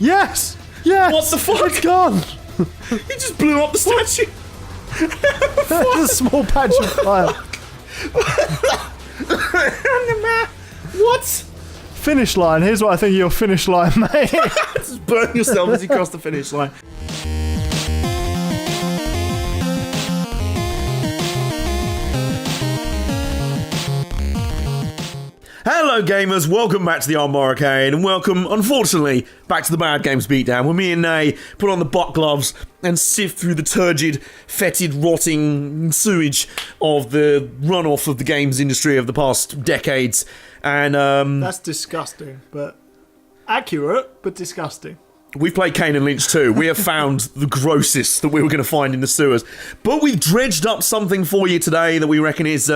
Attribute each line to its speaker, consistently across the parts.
Speaker 1: Yes! Yes!
Speaker 2: What the fuck?
Speaker 1: It's gone!
Speaker 2: He just blew up the statue.
Speaker 1: There's a small patch of fire.
Speaker 2: What?
Speaker 1: Finish line. Here's what I think of your finish line, mate.
Speaker 2: Just burn yourself as you cross the finish line. Hello gamers, welcome back to the Armbar Arcade, and welcome, unfortunately, back to the Bad Games Beatdown, where me and Nay put on the butt gloves and sift through the turgid, fetid, rotting sewage of the runoff of the games industry of the past decades. And
Speaker 1: That's disgusting, but accurate, but disgusting.
Speaker 2: we've played Kane and Lynch too. We have found the grossest that we were going to find in the sewers. But we've dredged up something for you today that we reckon is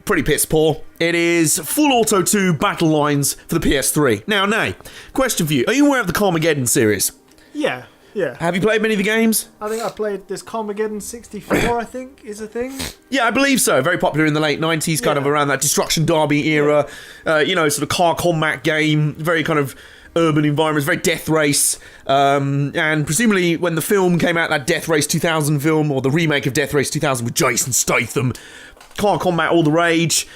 Speaker 2: pretty piss poor. It is Full Auto 2 Battlelines for the PS3. Now, Nay, question for you. Are you aware of the Carmageddon series?
Speaker 1: Yeah.
Speaker 2: Have you played many of the games?
Speaker 1: I think I played this Carmageddon 64, I think, is a thing.
Speaker 2: Yeah, I believe so. Very popular in the late 90s, kind of around that Destruction Derby era. Sort of car combat game, very kind of urban environments, very Death Race. And presumably when the film came out, that Death Race 2000 film, or the remake of Death Race 2000 with Jason Statham, car combat all the rage.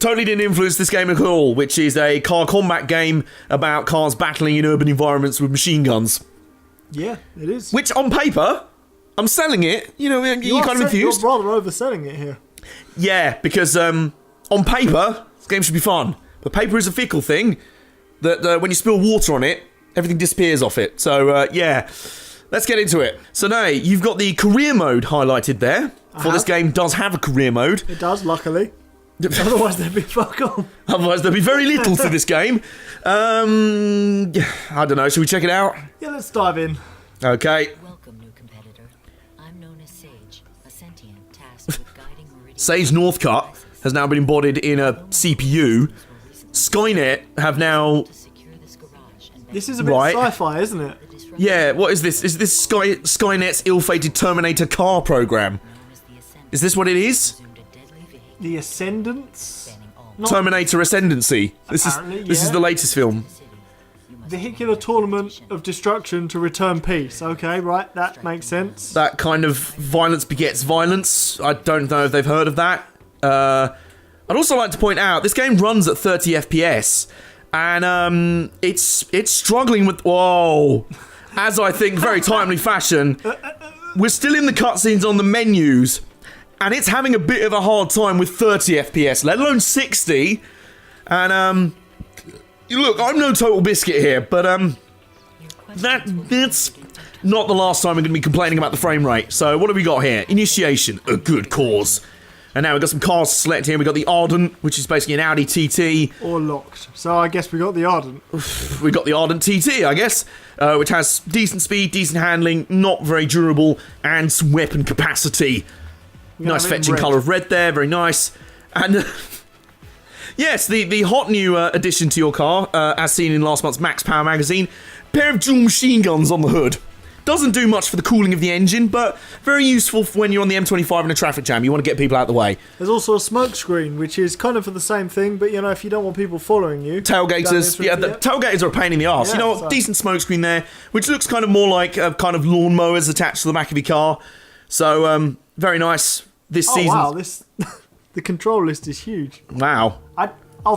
Speaker 2: Totally didn't influence this game at all, which is a car combat game about cars battling in urban environments with machine guns.
Speaker 1: Yeah, it is.
Speaker 2: Which, on paper, I'm selling it. You know, you're kind of enthused.
Speaker 1: You're rather overselling it here.
Speaker 2: Yeah, because on paper, this game should be fun. But paper is a fickle thing that when you spill water on it, everything disappears off it. So, yeah, let's get into it. So, Nay, you've got the career mode highlighted there. For this game does have a career mode.
Speaker 1: It does, luckily. Otherwise, there'd be fuck all.
Speaker 2: Otherwise, there'd be very little to this game. I don't know. Should we check it out?
Speaker 1: Yeah, let's dive in.
Speaker 2: Okay.
Speaker 3: Welcome, new competitor. I'm known as Sage, a sentient tasked with guiding Meridian.
Speaker 2: Sage Northcutt has now been embodied in a CPU. Skynet have now...
Speaker 1: This is a bit sci-fi, isn't it?
Speaker 2: Yeah, what is this? Is this Skynet's ill-fated Terminator car program? Is this what it is?
Speaker 1: The Ascendants?
Speaker 2: Terminator Ascendancy. This is the latest film.
Speaker 1: Vehicular tournament of destruction to return peace. Okay, right, that makes sense.
Speaker 2: That kind of violence begets violence. I don't know if they've heard of that. I'd also like to point out, this game runs at 30 FPS. And it's struggling with... Whoa. As I think, very timely fashion, we're still in the cutscenes on the menus. And it's having a bit of a hard time with 30 FPS, let alone 60. And, look, I'm no total biscuit here, but, that's not the last time we're going to be complaining about the frame rate. So, what have we got here? Initiation, a good cause. And now we've got some cars to select here. We've got the Ardent, which is basically an Audi TT.
Speaker 1: Or locked. So, I guess we got the Ardent.
Speaker 2: We got the Ardent TT, I guess, which has decent speed, decent handling, not very durable, and some weapon capacity. Nice fetching colour of red there, very nice. And yes, the hot new addition to your car, as seen in last month's Max Power magazine, pair of dual machine guns on the hood. Doesn't do much for the cooling of the engine, but very useful for when you're on the M25 in a traffic jam. You want to get people out of the way.
Speaker 1: There's also a smoke screen, which is kind of for the same thing, but you know, if you don't want people following you.
Speaker 2: Tailgaters, the tailgaters are a pain in the arse.
Speaker 1: Yeah,
Speaker 2: you know what? Decent smoke screen there, which looks kind of more like kind of lawnmowers attached to the back of your car. So, very nice this season.
Speaker 1: Wow, the control list is huge.
Speaker 2: Wow.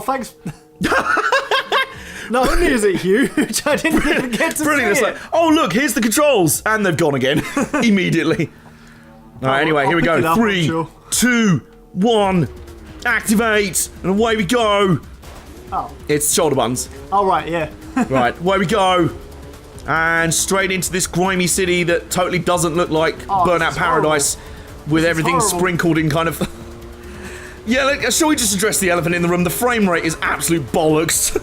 Speaker 1: Thanks. Not only is it huge, I didn't even get to
Speaker 2: Brilliant.
Speaker 1: see
Speaker 2: It's like, oh look, here's the controls, and they've gone again immediately. All right, anyway, here we go. 3, 2, 1, activate, and away we go.
Speaker 1: Oh.
Speaker 2: It's shoulder buttons.
Speaker 1: Oh right, yeah.
Speaker 2: Right, away we go. And straight into this grimy city that totally doesn't look like Burnout Paradise, with everything sprinkled in kind of... Yeah, look, shall we just address the elephant in the room? The frame rate is absolute bollocks.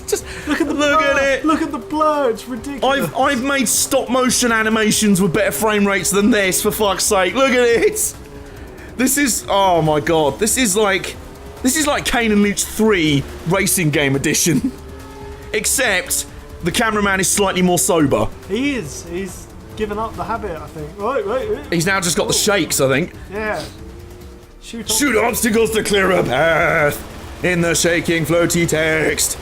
Speaker 2: Just look at it.
Speaker 1: Look at the blur. It's ridiculous.
Speaker 2: I've made stop motion animations with better frame rates than this, for fuck's sake. Look at it. This is, oh my god. This is like Kane and Lynch 3 racing game edition. Except the cameraman is slightly more sober.
Speaker 1: He is. He's given up the habit, I think. Wait.
Speaker 2: He's now just got the shakes, I think.
Speaker 1: Yeah.
Speaker 2: Shoot obstacles to clear a path in the shaking floaty text.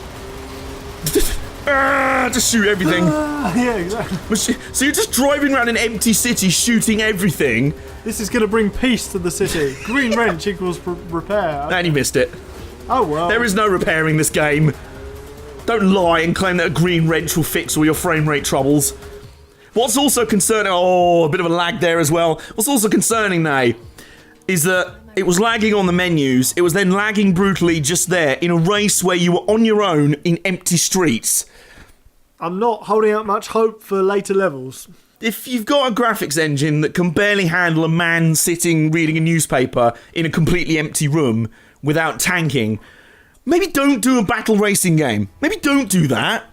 Speaker 2: Just shoot everything.
Speaker 1: Yeah, exactly.
Speaker 2: So you're just driving around an empty city shooting everything.
Speaker 1: This is going to bring peace to the city. Green wrench equals repair.
Speaker 2: And you missed it.
Speaker 1: Oh well.
Speaker 2: There is no repairing this game. Don't lie and claim that a green wrench will fix all your frame rate troubles. What's also concerning... Oh, a bit of a lag there as well. What's also concerning now is that it was lagging on the menus. It was then lagging brutally just there in a race where you were on your own in empty streets.
Speaker 1: I'm not holding out much hope for later levels.
Speaker 2: If you've got a graphics engine that can barely handle a man sitting reading a newspaper in a completely empty room without tanking, maybe don't do a battle racing game. Maybe don't do that.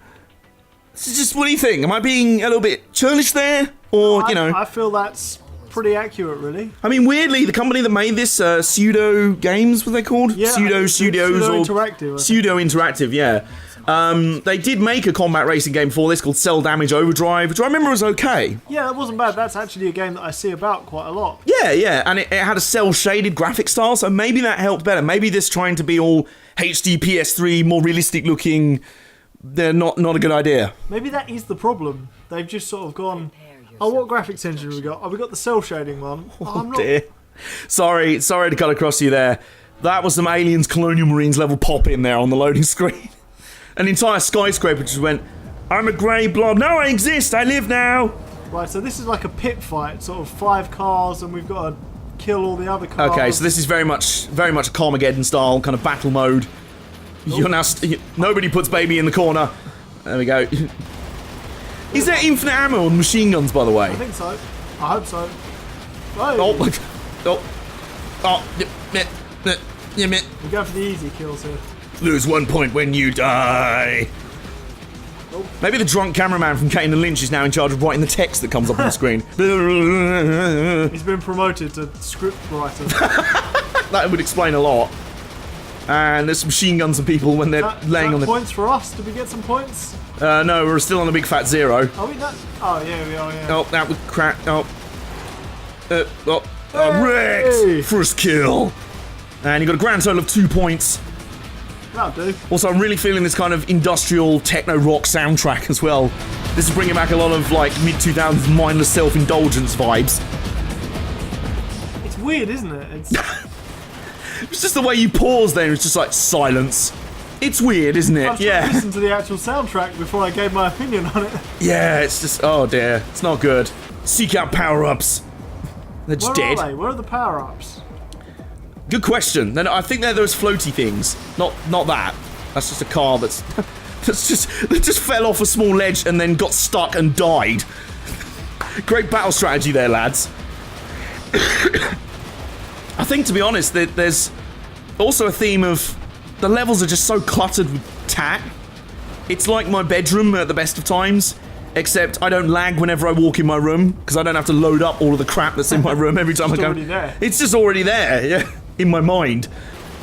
Speaker 2: It's just, what do you think? Am I being a little bit churlish there? Or, you know...
Speaker 1: I feel that's pretty accurate, really.
Speaker 2: I mean, weirdly, the company that made this, Pseudo Games, what are they called?
Speaker 1: Yeah,
Speaker 2: Pseudo Studios or...
Speaker 1: Interactive.
Speaker 2: Pseudo Interactive, yeah. They did make a combat racing game for this called Cell Damage Overdrive, which I remember was okay.
Speaker 1: Yeah, that wasn't bad. That's actually a game that I see about quite a lot.
Speaker 2: Yeah, and it had a cell-shaded graphic style, so maybe that helped better. Maybe this trying to be all HD PS3, more realistic looking, they're not a good idea.
Speaker 1: Maybe that is the problem. They've just sort of gone, oh, what graphics engine have we got? Oh, we got the cell shading one.
Speaker 2: Oh, dear. Sorry to cut across you there. That was some Aliens Colonial Marines level pop in there on the loading screen. An entire skyscraper just went, I'm a grey blob. No, I exist. I live now.
Speaker 1: Right, so this is like a pit fight, sort of 5 cars, and we've got to kill all the other cars.
Speaker 2: Okay, so this is very much a Carmageddon style kind of battle mode. You're now nobody puts baby in the corner. There we go. Is there infinite ammo on machine guns, by the way?
Speaker 1: I think so. I hope so.
Speaker 2: Oh my god.
Speaker 1: We're going for the easy kills here.
Speaker 2: Lose 1 point when you die. Maybe the drunk cameraman from Kane and Lynch is now in charge of writing the text that comes up on the screen.
Speaker 1: He's been promoted to script writer.
Speaker 2: That would explain a lot. And there's some machine guns and people when they're laying on the...
Speaker 1: points for us? Did we get some points?
Speaker 2: No, we're still on a big fat 0.
Speaker 1: Are we not? Oh, yeah, we are, yeah.
Speaker 2: Oh, that would crack. Oh. Wrecked! First kill. And you got a grand total of 2 points.
Speaker 1: That'll do.
Speaker 2: Also, I'm really feeling this kind of industrial techno-rock soundtrack as well. This is bringing back a lot of, like, mid-2000s mindless self-indulgence vibes.
Speaker 1: It's weird, isn't it?
Speaker 2: It's just the way you pause there, it's just like silence. It's weird, isn't it?
Speaker 1: I've
Speaker 2: Yeah.
Speaker 1: listened to the actual soundtrack before I gave my opinion on it.
Speaker 2: Yeah, it's just, oh dear, it's not good. Seek out power-ups. They're just dead.
Speaker 1: Where are they? Where are the power-ups?
Speaker 2: Good question. Then I think they're those floaty things. Not that. That's just a car that just fell off a small ledge and then got stuck and died. Great battle strategy there, lads. I think, to be honest, there's also a theme of the levels are just so cluttered with tat. It's like my bedroom at the best of times, except I don't lag whenever I walk in my room because I don't have to load up all of the crap that's in my room every time I go. It's just already there, yeah, in my mind.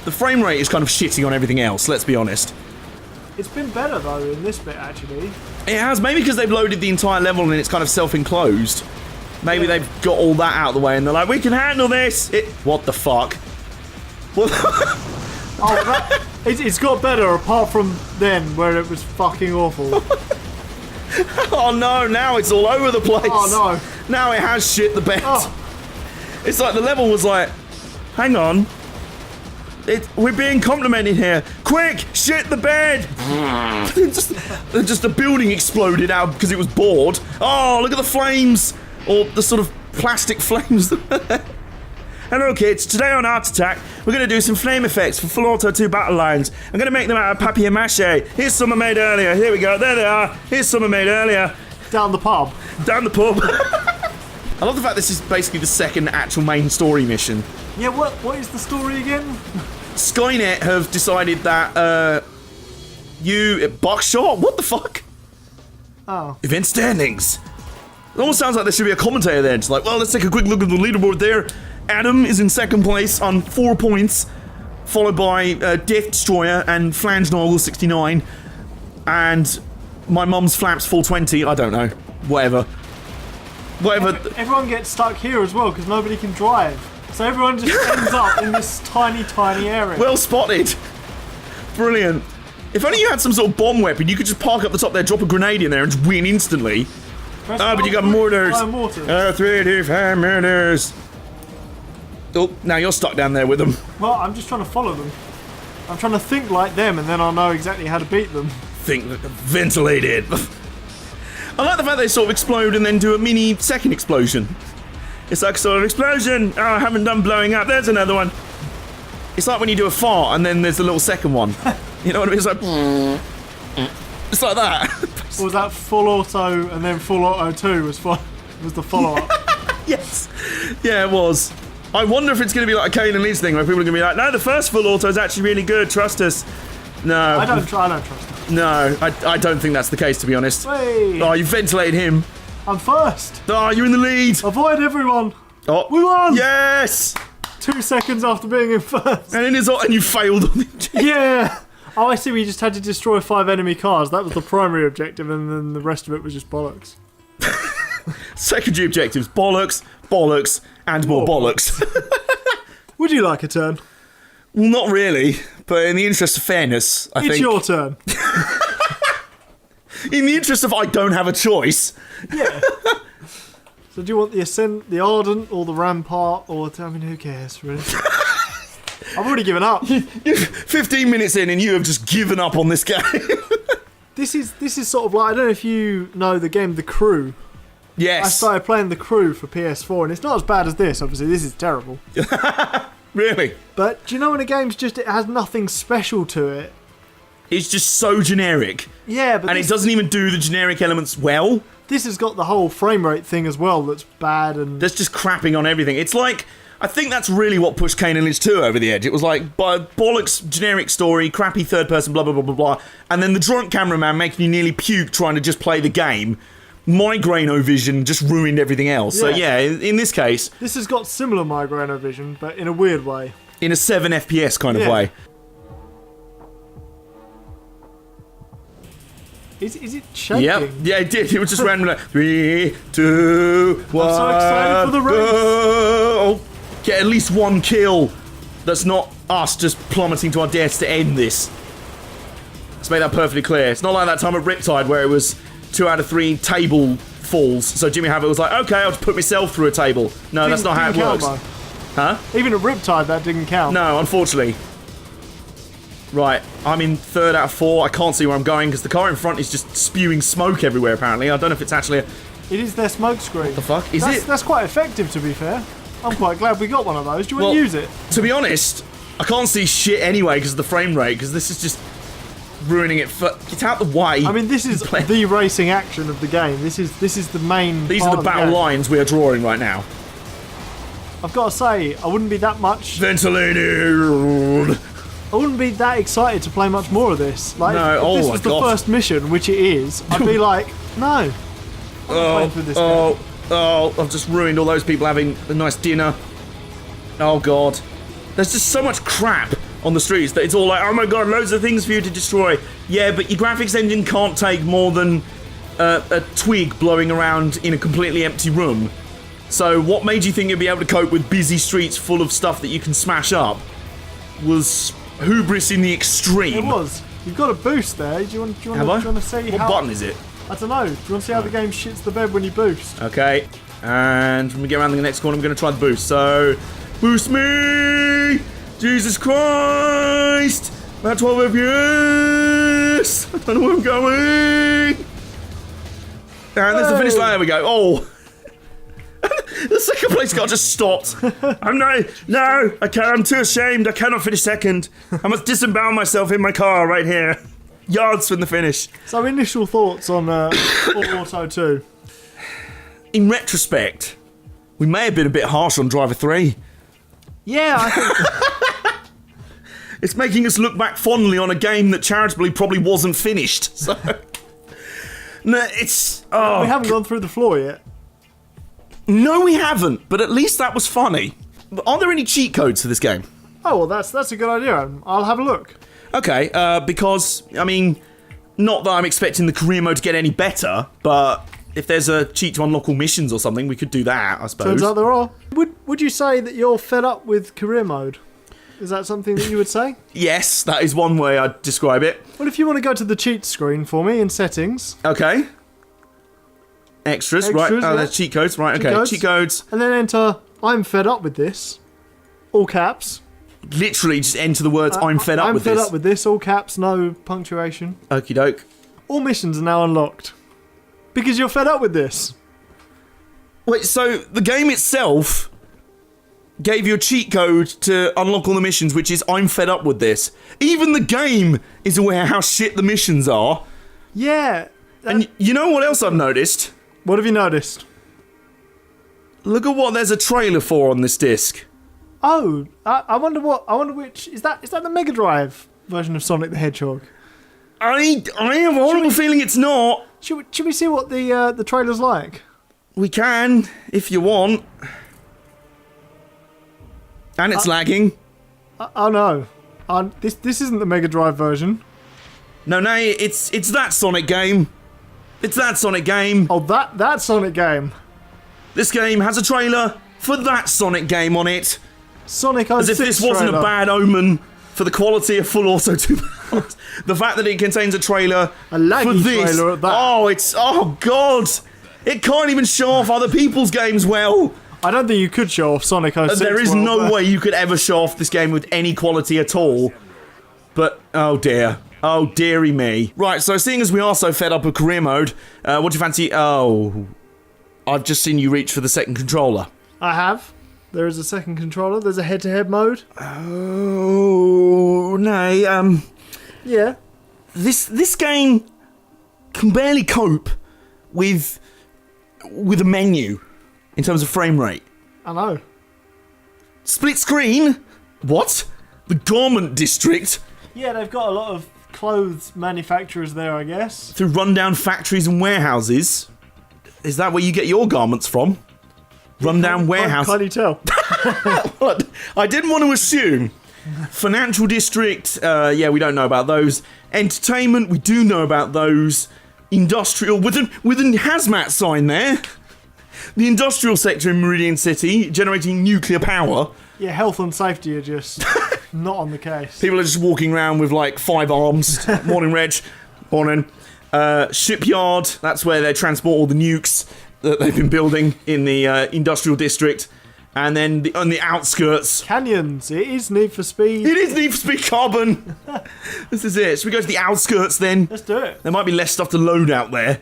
Speaker 2: The frame rate is kind of shitting on everything else, let's be honest.
Speaker 1: It's been better, though, in this bit, actually.
Speaker 2: It has, maybe because they've loaded the entire level and it's kind of self-enclosed. Maybe they've got all that out of the way and they're like, we can handle this! What the fuck? What
Speaker 1: it's got better, apart from then, where it was fucking awful.
Speaker 2: Oh no, now it's all over the place!
Speaker 1: Oh no.
Speaker 2: Now it has shit the bed.
Speaker 1: Oh.
Speaker 2: It's like the level was like, hang on. We're being complimented here. Quick, shit the bed! just the building exploded out because it was bored. Oh, look at the flames! Or the sort of plastic flames. Hello kids, today on Art Attack, we're going to do some flame effects for Full Auto 2 Battlelines. I'm going to make them out of papier-mâché. Here's some I made earlier. Here we go, there they are. Here's some I made earlier.
Speaker 1: Down the pub.
Speaker 2: Down the pub. I love the fact this is basically the second actual main story mission.
Speaker 1: Yeah, what is the story again?
Speaker 2: Skynet have decided that, Buckshot? What the fuck?
Speaker 1: Oh.
Speaker 2: Event standings. It almost sounds like there should be a commentator there. It's like, well, let's take a quick look at the leaderboard there. Adam is in second place on 4 points, followed by Death Destroyer and Flange Noggle 69, and my mum's Flaps 420. I don't know. Whatever.
Speaker 1: Everyone gets stuck here as well because nobody can drive. So everyone just ends up in this tiny area.
Speaker 2: Well spotted. Brilliant. If only you had some sort of bomb weapon, you could just park up the top there, drop a grenade in there, and just win instantly. But you got mortars. Oh, 3D mortars. Oh, now you're stuck down there with them.
Speaker 1: Well, I'm just trying to follow them. I'm trying to think like them, and then I'll know exactly how to beat them.
Speaker 2: Think ventilated. I like the fact they sort of explode and then do a mini second explosion. It's like sort of explosion. Oh, I haven't done blowing up. There's another one. It's like when you do a fart and then there's a little second one. You know what I mean? It's like... It's like that.
Speaker 1: Or was that full auto and then full auto 2 was the follow-up?
Speaker 2: Yes. Yeah, it was. I wonder if it's going to be like a Kane and Leeds thing where people are going to be like, no, the first full auto is actually really good. Trust us. No.
Speaker 1: I don't trust it.
Speaker 2: No, I don't think that's the case, to be honest.
Speaker 1: Hey.
Speaker 2: Oh, you ventilated him.
Speaker 1: I'm first.
Speaker 2: Oh, you're in the lead.
Speaker 1: Avoid everyone.
Speaker 2: Oh,
Speaker 1: We won.
Speaker 2: yes.
Speaker 1: 2 seconds after being in first.
Speaker 2: And you failed on the objective.
Speaker 1: Yeah. Oh, I see. We just had to destroy 5 enemy cars. That was the primary objective, and then the rest of it was just bollocks.
Speaker 2: Secondary objectives: bollocks, bollocks, and more bollocks.
Speaker 1: Would you like a turn?
Speaker 2: Well, not really, but in the interest of fairness, I think.
Speaker 1: It's your turn.
Speaker 2: In the interest of I don't have a choice.
Speaker 1: Yeah. So do you want the Ascent, the Ardent, or the Rampart, or... I mean, who cares, really? I've already given up.
Speaker 2: 15 minutes in and you have just given up on this game.
Speaker 1: This is sort of like... I don't know if you know the game The Crew.
Speaker 2: Yes.
Speaker 1: I started playing The Crew for PS4, and it's not as bad as this, obviously. This is terrible.
Speaker 2: Really?
Speaker 1: But do you know when a game's just... It has nothing special to it?
Speaker 2: It's just so generic.
Speaker 1: Yeah, but
Speaker 2: And it doesn't even do the generic elements well.
Speaker 1: this has got the whole frame rate thing as well that's bad and...
Speaker 2: That's just crapping on everything. It's like... I think that's really what pushed Kane and Lynch 2 over the edge. It was like, bollocks, generic story, crappy third person, blah, blah, blah, blah, blah. And then the drunk cameraman making you nearly puke trying to just play the game. Migraino-vision just ruined everything else. So yeah, in this case...
Speaker 1: This has got similar Migraino-vision, but in a weird way.
Speaker 2: In a 7 FPS kind of way.
Speaker 1: Is it shaking?
Speaker 2: Yep. Yeah, it did. It was just random like 3, 2, 1.
Speaker 1: I'm so excited for the race.
Speaker 2: Go. Get at least one kill. That's not us just plummeting to our deaths to end this. Let's make that perfectly clear. It's not like that time at Riptide where it was 2 out of 3 table falls. So Jimmy Havoc was like, okay, I'll just put myself through a table. No, that's not how it works. Huh?
Speaker 1: Even at Riptide, that didn't count.
Speaker 2: No, unfortunately. Right, I'm in 3rd out of 4. I can't see where I'm going because the car in front is just spewing smoke everywhere, apparently. I don't know if it's actually a...
Speaker 1: It is their smoke screen. What
Speaker 2: the fuck? Is it?
Speaker 1: That's quite effective, to be fair. I'm quite glad we got one of those. Do you want to use it?
Speaker 2: To be honest, I can't see shit anyway because of the frame rate, because this is just ruining it for... Get out the way.
Speaker 1: I mean, this is the racing action of the game. This is the main
Speaker 2: These are the battle lines we are drawing right now.
Speaker 1: I've got to say, I wouldn't be that much...
Speaker 2: Ventilated!
Speaker 1: I wouldn't be that excited to play much more of this. Like,
Speaker 2: no,
Speaker 1: if this was the first mission, which it is, I'd be like, no.
Speaker 2: I've just ruined all those people having a nice dinner. Oh god. There's just so much crap on the streets that it's all like, oh my god, loads of things for you to destroy. Yeah, but your graphics engine can't take more than a twig blowing around in a completely empty room. So what made you think you'd be able to cope with busy streets full of stuff that you can smash up was hubris in the extreme.
Speaker 1: It was. You've got a boost there. Do you want to see
Speaker 2: what button is it?
Speaker 1: I don't know. Do you want to see how the game shits the bed when you boost?
Speaker 2: Okay. And when we get around the next corner, I'm going to try the boost. So, boost me! Jesus Christ! About 12 FPS! I don't know where I'm going! And there's the finish line. There we go. Oh! The second place car just stopped. No, I can't. I'm too ashamed. I cannot finish second. I must disembowel myself in my car right here. Yards from the finish.
Speaker 1: So, initial thoughts on Auto 2?
Speaker 2: In retrospect, we may have been a bit harsh on Driver 3.
Speaker 1: Yeah, I think...
Speaker 2: It's making us look back fondly on a game that charitably probably wasn't finished. So, no, it's... Oh,
Speaker 1: we haven't gone through the floor yet.
Speaker 2: No, we haven't, but at least that was funny. Are there any cheat codes for this game?
Speaker 1: Oh, well, that's a good idea. I'll have a look.
Speaker 2: Okay, because, I mean, not that I'm expecting the career mode to get any better, but if there's a cheat to unlock all missions or something, we could do that, I suppose.
Speaker 1: Turns out there are. Would you say that you're fed up with career mode? Is that something that you would say?
Speaker 2: Yes, that is one way I'd describe it.
Speaker 1: Well, if you want to go to the cheat screen for me in settings.
Speaker 2: Okay. Extras, right. Oh,
Speaker 1: yeah.
Speaker 2: there's cheat codes, right,
Speaker 1: Cheat
Speaker 2: okay.
Speaker 1: codes.
Speaker 2: Cheat codes.
Speaker 1: And then enter, I'm fed up with this. All caps.
Speaker 2: Literally just enter the words, I'm fed up with this.
Speaker 1: I'm fed up with this, all caps, no punctuation.
Speaker 2: Okie doke.
Speaker 1: All missions are now unlocked. Because you're fed up with this.
Speaker 2: Wait, so the game itself gave you a cheat code to unlock all the missions, which is, I'm fed up with this. Even the game is aware how shit the missions are.
Speaker 1: Yeah.
Speaker 2: And you know what else I've noticed?
Speaker 1: What have you noticed?
Speaker 2: Look at what there's a trailer for on this disc.
Speaker 1: Oh, I wonder which is that the Mega Drive version of Sonic the Hedgehog?
Speaker 2: I have a horrible feeling it's not.
Speaker 1: Should we see what the trailer's like?
Speaker 2: We can, if you want. And it's lagging.
Speaker 1: Oh no. This isn't the Mega Drive version.
Speaker 2: No, it's that Sonic game. It's that Sonic game.
Speaker 1: Oh, that Sonic game.
Speaker 2: This game has a trailer for that Sonic game on it.
Speaker 1: Sonic 06
Speaker 2: As if this wasn't
Speaker 1: trailer.
Speaker 2: a bad omen for the quality of Full Auto 2. The fact that it contains a trailer
Speaker 1: A laggy
Speaker 2: for this.
Speaker 1: trailer at that.
Speaker 2: Oh god. It can't even show off other people's games well.
Speaker 1: I don't think you could show off Sonic 06.
Speaker 2: There is
Speaker 1: well,
Speaker 2: no
Speaker 1: but-
Speaker 2: way you could ever show off this game with any quality at all. But, oh dear. Oh dearie me. Right, so seeing as we are so fed up with career mode, what do you fancy? Oh, I've just seen you reach for the second controller.
Speaker 1: I have. There is a second controller. There's a head-to-head mode.
Speaker 2: Oh, no,
Speaker 1: Yeah.
Speaker 2: This game can barely cope with a menu in terms of frame rate.
Speaker 1: I know.
Speaker 2: Split screen? What? The garment district?
Speaker 1: Yeah, they've got a lot of clothes manufacturers there, I guess.
Speaker 2: Through rundown factories and warehouses? Is that where you get your garments from? Rundown warehouse?
Speaker 1: Can't you tell?
Speaker 2: What? I didn't want to assume. Financial district, yeah, we don't know about those. Entertainment, we do know about those. Industrial, with an hazmat sign there. The industrial sector in Meridian City, generating nuclear power.
Speaker 1: Yeah, health and safety are just not on the case.
Speaker 2: People are just walking around with like 5 arms. Morning, Reg. Morning. Shipyard, that's where they transport all the nukes that they've been building in the industrial district. And then on the outskirts.
Speaker 1: Canyons, it is Need for Speed.
Speaker 2: It is Need for Speed Carbon. This is it. Should we go to the outskirts then?
Speaker 1: Let's do it.
Speaker 2: There might be less stuff to load out there.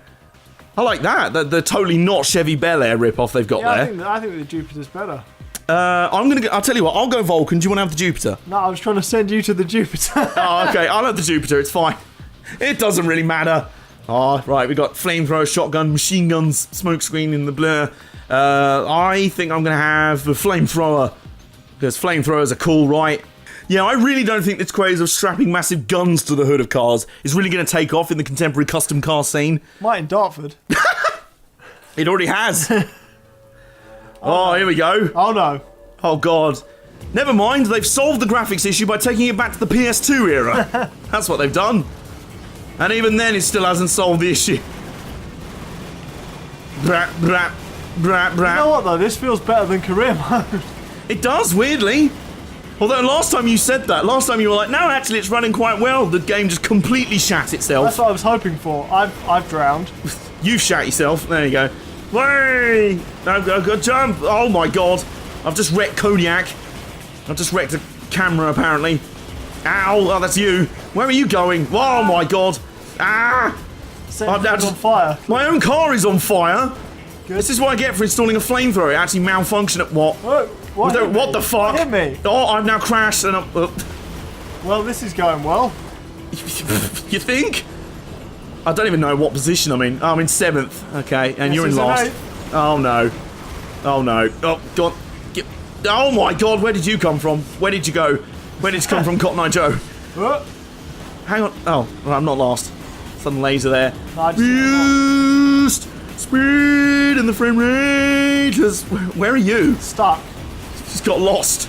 Speaker 2: I like that. The totally not Chevy Bel Air rip-off they've got
Speaker 1: Yeah,
Speaker 2: there.
Speaker 1: I think the Jupiter's better.
Speaker 2: I'll tell you what, I'll go Vulcan. Do you want to have the Jupiter?
Speaker 1: No, I was trying to send you to the Jupiter.
Speaker 2: Oh, okay, I'll have the Jupiter, it's fine. It doesn't really matter. Oh, right, we got flamethrower, shotgun, machine guns, smoke screen in the blur. I think I'm going to have the flamethrower, because flamethrowers are cool, right? Yeah, I really don't think this craze of strapping massive guns to the hood of cars is really going to take off in the contemporary custom car scene.
Speaker 1: Might in Dartford.
Speaker 2: It already has. Oh, here we go.
Speaker 1: Oh no.
Speaker 2: Oh, God. Never mind, they've solved the graphics issue by taking it back to the PS2 era. That's what they've done. And even then, it still hasn't solved the issue. Brat, brat, brat, brat.
Speaker 1: You know what though? This feels better than career mode.
Speaker 2: It does, weirdly. Although last time you said that, last time you were like, no, actually it's running quite well. The game just completely shat itself.
Speaker 1: That's what I was hoping for. I've drowned.
Speaker 2: You shat yourself. There you go. Way! I've got to jump. Oh my god. I've just wrecked Kodiak. I've just wrecked a camera, apparently. Ow! Oh, that's you. Where are you going? Oh my god. Ah!
Speaker 1: Set things on fire.
Speaker 2: My own car is on fire.
Speaker 1: Good.
Speaker 2: This is what I get for installing a flamethrower. It actually malfunctioned at what?
Speaker 1: Whoa, what hit
Speaker 2: What
Speaker 1: me?
Speaker 2: the fuck?
Speaker 1: What hit me?
Speaker 2: Oh, I've now crashed and I'm...
Speaker 1: Well, this is going well.
Speaker 2: You think? I don't even know what position I'm in. I'm in 7th. Okay, and
Speaker 1: This
Speaker 2: you're in
Speaker 1: is an
Speaker 2: last.
Speaker 1: 8th.
Speaker 2: Oh no. Oh no. Oh god. Oh my god, where did you come from? Where did you go? Where did you come from, Cotton Eye Joe?
Speaker 1: Oh,
Speaker 2: Hang on. Oh, well, I'm not last. Some laser there.
Speaker 1: no, I just-
Speaker 2: Boost! Speed and the frame rate. Where are you?
Speaker 1: Stuck.
Speaker 2: Just got lost.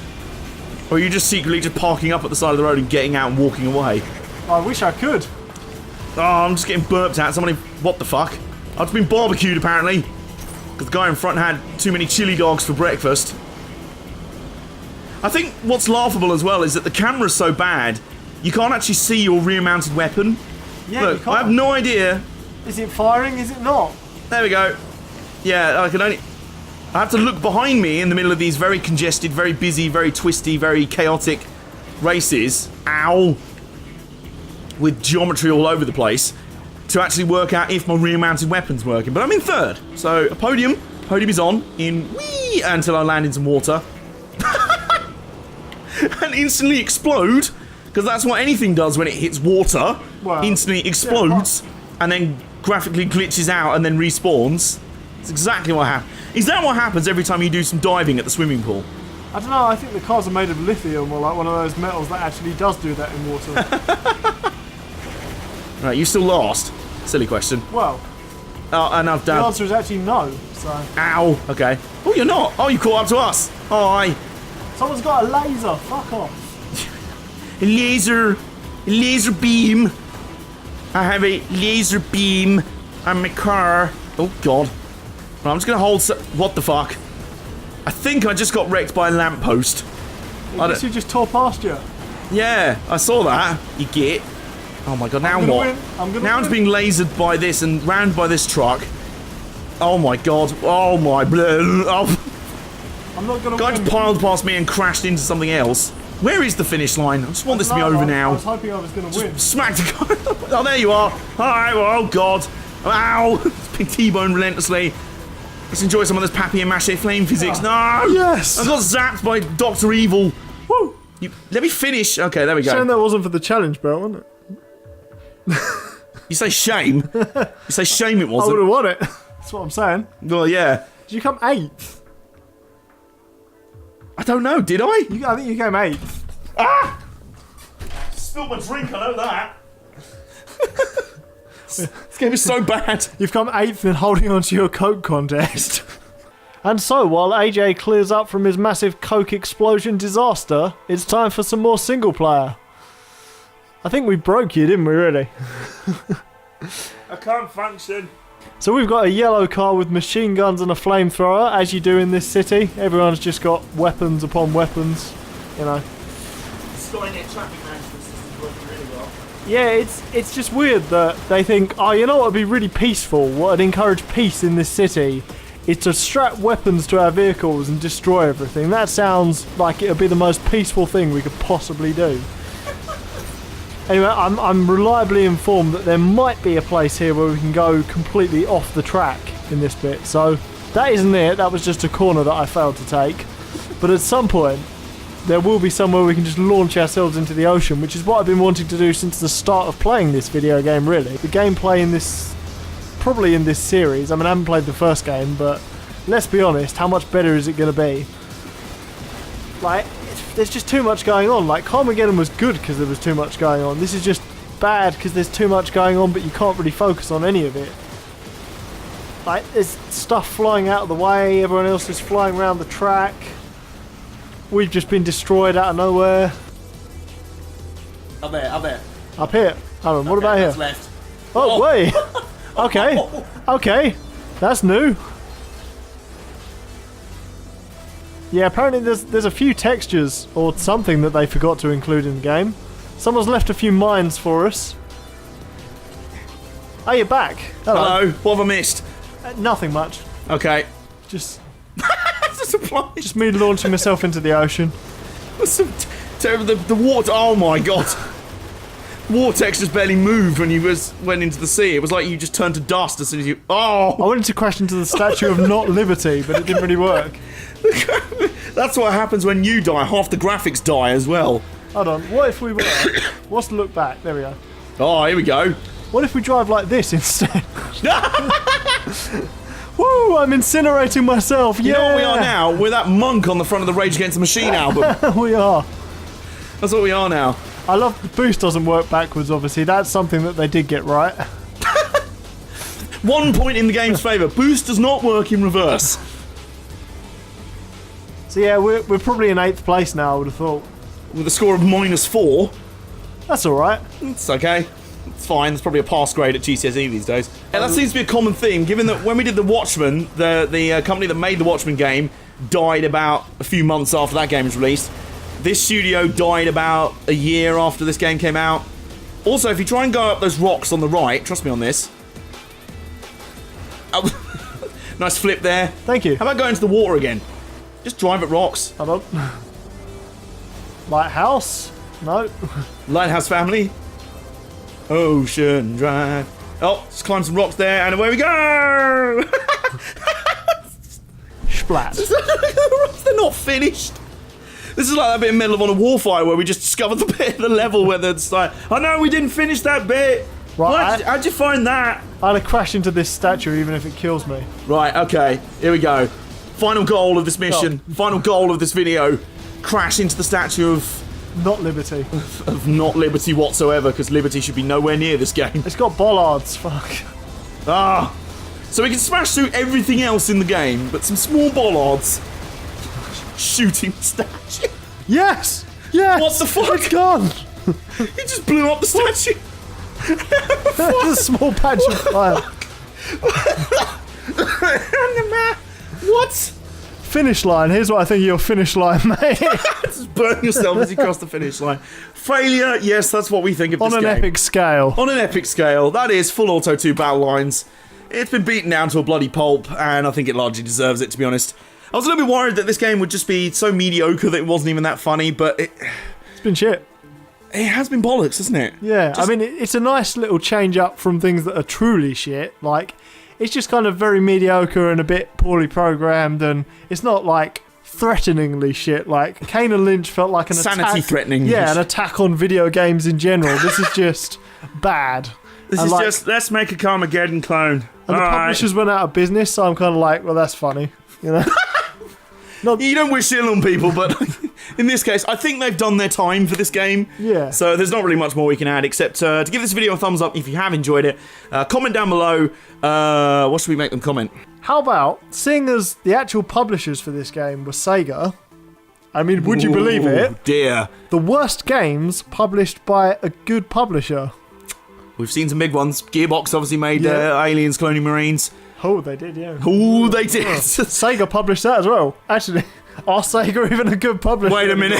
Speaker 2: Or are you just secretly just parking up at the side of the road and getting out and walking away?
Speaker 1: I wish I could.
Speaker 2: Oh, I'm just getting burped at. Somebody, what the fuck? I've just been barbecued, apparently. Because the guy in front had too many chili dogs for breakfast. I think what's laughable as well is that the camera's so bad, you can't actually see your rear-mounted weapon.
Speaker 1: Yeah, you
Speaker 2: Look,
Speaker 1: can't.
Speaker 2: I have no idea.
Speaker 1: Is it firing? Is it not?
Speaker 2: There we go. Yeah, I have to look behind me in the middle of these very congested, very busy, very twisty, very chaotic races. Ow! With geometry all over the place to actually work out if my rear-mounted weapon's working. But I'm in third, so a podium. Podium is on in whee until I land in some water. And instantly explode, because that's what anything does when it hits water.
Speaker 1: Wow.
Speaker 2: Instantly explodes, and then graphically glitches out and then respawns. That's exactly what happens. Is that what happens every time you do some diving at the swimming pool?
Speaker 1: I don't know, I think the cars are made of lithium or like one of those metals that actually does do that in water.
Speaker 2: Right, you still lost? Silly question.
Speaker 1: Well,
Speaker 2: Oh, and I've
Speaker 1: the
Speaker 2: done.
Speaker 1: answer is actually no, so...
Speaker 2: Ow. Okay. Oh, you're not. Oh, you caught up to us. Hi.
Speaker 1: Someone's got a laser, fuck off.
Speaker 2: A laser beam. I have a laser beam on my car. Oh God. Right, I'm just gonna hold. What the fuck? I think I just got wrecked by a lamppost.
Speaker 1: I guess you just tore past you.
Speaker 2: Yeah, I saw that. You get. Oh my God. Now
Speaker 1: I'm gonna
Speaker 2: what?
Speaker 1: win. I'm gonna
Speaker 2: Now
Speaker 1: win.
Speaker 2: it's being lasered by this and rammed by this truck. Oh my God. Oh my. Oh.
Speaker 1: I'm not gonna
Speaker 2: Guy
Speaker 1: win.
Speaker 2: just piled past me and crashed into something else. Where is the finish line? I just want this to be over
Speaker 1: I
Speaker 2: now.
Speaker 1: was hoping I was gonna win.
Speaker 2: Smacked the guy. Oh, there you are. Alright, well, oh God. Ow. Big T-bone relentlessly. Let's enjoy some of this papier-mâché flame physics. No!
Speaker 1: Yes!
Speaker 2: I got zapped by Dr. Evil.
Speaker 1: Woo!
Speaker 2: Let me finish. Okay, there we
Speaker 1: Shame
Speaker 2: go.
Speaker 1: that wasn't for the challenge belt, wasn't it?
Speaker 2: You say shame? You say shame it
Speaker 1: I would
Speaker 2: wasn't?
Speaker 1: have won it. That's what I'm saying.
Speaker 2: Well, yeah.
Speaker 1: Did you come 8th?
Speaker 2: I don't know, did I?
Speaker 1: I think you came 8th.
Speaker 2: Ah! Spilled my drink, I know that. This game is so bad.
Speaker 1: You've come 8th in holding on to your Coke contest. And so, while AJ clears up from his massive Coke explosion disaster, it's time for some more single player. I think we broke you, didn't we, really?
Speaker 2: I can't function.
Speaker 1: So we've got a yellow car with machine guns and a flamethrower, as you do in this city. Everyone's just got weapons upon weapons, you know.
Speaker 2: Skynet traffic management system's working really well.
Speaker 1: Yeah, it's just weird that they think, oh, you know what would be really peaceful, what would encourage peace in this city, is to strap weapons to our vehicles and destroy everything. That sounds like it would be the most peaceful thing we could possibly do. Anyway, I'm reliably informed that there might be a place here where we can go completely off the track in this bit. So that isn't it, that was just a corner that I failed to take. But at some point, there will be somewhere we can just launch ourselves into the ocean, which is what I've been wanting to do since the start of playing this video game, really. The gameplay in this, probably in this series, I mean I haven't played the first game, but let's be honest, how much better is it going to be? Like, there's just too much going on. Like, Carmageddon was good because there was too much going on. This is just bad because there's too much going on, but you can't really focus on any of it. Like, there's stuff flying out of the way, everyone else is flying around the track. We've just been destroyed out of nowhere.
Speaker 2: Up there, up there.
Speaker 1: Up here. Aaron, what about here?
Speaker 2: That's left.
Speaker 1: Oh, wait. Okay. Okay. That's new. Yeah, apparently there's a few textures or something that they forgot to include in the game. Someone's left a few mines for us. Oh, you're back.
Speaker 2: Hello, what have I missed?
Speaker 1: Nothing much.
Speaker 2: Okay.
Speaker 1: Just
Speaker 2: That's a surprise.
Speaker 1: just me launching myself into the ocean.
Speaker 2: The water, oh my God. Vortex just barely moved when you went into the sea. It was like you just turned to dust as soon as you...
Speaker 1: I
Speaker 2: Oh!
Speaker 1: wanted to crash into the Statue of Not Liberty, but it didn't really work.
Speaker 2: That's what happens when you die. Half the graphics die as well.
Speaker 1: Hold on. What if we were... What's the look back? There we go.
Speaker 2: Oh, here we go.
Speaker 1: What if we drive like this instead? Woo! I'm incinerating myself.
Speaker 2: You
Speaker 1: Yeah.
Speaker 2: know what we are now? We're that monk on the front of the Rage Against the Machine album.
Speaker 1: We are.
Speaker 2: That's what we are now.
Speaker 1: I love the boost doesn't work backwards, obviously. That's something that they did get right.
Speaker 2: 1 point in the game's favour. Boost does not work in reverse.
Speaker 1: So yeah, we're probably in 8th place now, I would have thought.
Speaker 2: With a score of -4.
Speaker 1: That's alright.
Speaker 2: It's okay. It's fine. It's probably a pass grade at GCSE these days. And that seems to be a common theme, given that when we did The Watchmen, the company that made the Watchmen game died about a few months after that game was released. This studio died about a year after this game came out. Also, if you try and go up those rocks on the right, trust me on this. Oh, nice flip there.
Speaker 1: Thank you.
Speaker 2: How about going into the water again? Just drive at rocks.
Speaker 1: I don't. Lighthouse? No.
Speaker 2: Lighthouse family. Ocean Drive. Oh, just climb some rocks there, and away we go!
Speaker 1: Splat.
Speaker 2: They're not finished. This is like that bit in Medal of Honor Warfire where we just discovered the bit of the level where it's like, oh no, we didn't finish that bit.
Speaker 1: Right,
Speaker 2: How'd you find that?
Speaker 1: I'm gonna crash into this statue even if it kills me.
Speaker 2: Right, okay, here we go. Final goal of this mission, final goal of this video. Crash into the statue of
Speaker 1: Not Liberty.
Speaker 2: not Liberty whatsoever, because Liberty should be nowhere near this game.
Speaker 1: It's got bollards, fuck.
Speaker 2: Ah. So we can smash through everything else in the game, but some small bollards shooting the statue.
Speaker 1: Yes! Yes!
Speaker 2: What the fuck?
Speaker 1: It's gone!
Speaker 2: He just blew up the statue.
Speaker 1: There's a small patch of fire.
Speaker 2: What?
Speaker 1: Finish line. Here's what I think of your finish line, mate.
Speaker 2: Just burn yourself as you cross the finish line. Failure, yes, that's what we think of
Speaker 1: On
Speaker 2: this
Speaker 1: an
Speaker 2: game.
Speaker 1: epic scale.
Speaker 2: On an epic scale, that is full auto 2 Battlelines. It's been beaten down to a bloody pulp, and I think it largely deserves it, to be honest. I was a little bit worried that this game would just be so mediocre that it wasn't even that funny, but it
Speaker 1: It's been shit.
Speaker 2: has been bollocks, hasn't it?
Speaker 1: Yeah, I mean, it's a nice little change up from things that are truly shit. Like, it's just kind of very mediocre and a bit poorly programmed, and it's not like threateningly shit. Like, Kane and Lynch felt like an
Speaker 2: Sanity
Speaker 1: attack.
Speaker 2: threatening.
Speaker 1: Yeah, an attack on video games in general. This is just bad.
Speaker 2: This
Speaker 1: And
Speaker 2: is
Speaker 1: like-
Speaker 2: just, let's make a Carmageddon clone.
Speaker 1: And the publishers went out of business, so I'm kind of like, well, that's funny, you know.
Speaker 2: You don't wish ill on people, but in this case, I think they've done their time for this game.
Speaker 1: Yeah.
Speaker 2: So there's not really much more we can add, except to give this video a thumbs up if you have enjoyed it. Comment down below. What should we make them comment?
Speaker 1: How about, seeing as the actual publishers for this game were Sega, I mean, would you believe it?
Speaker 2: Oh dear.
Speaker 1: The worst games published by a good publisher.
Speaker 2: We've seen some big ones. Gearbox obviously made
Speaker 1: Yeah.
Speaker 2: Aliens, Colonial Marines.
Speaker 1: Oh, they did, yeah.
Speaker 2: Oh, they did.
Speaker 1: Sega published that as well. Actually, are Sega even a good publisher?
Speaker 2: Wait a minute.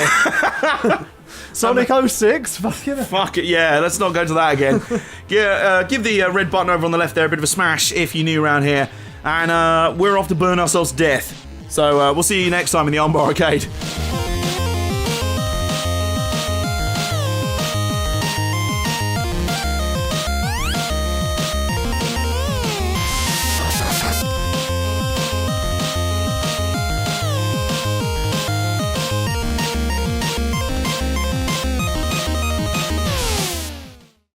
Speaker 1: Sonic 06? Fucking hell.
Speaker 2: Fuck it, yeah, let's not go to that again. Give the red button over on the left there a bit of a smash if you're new around here. And we're off to burn ourselves to death. So we'll see you next time in the Armbar Arcade.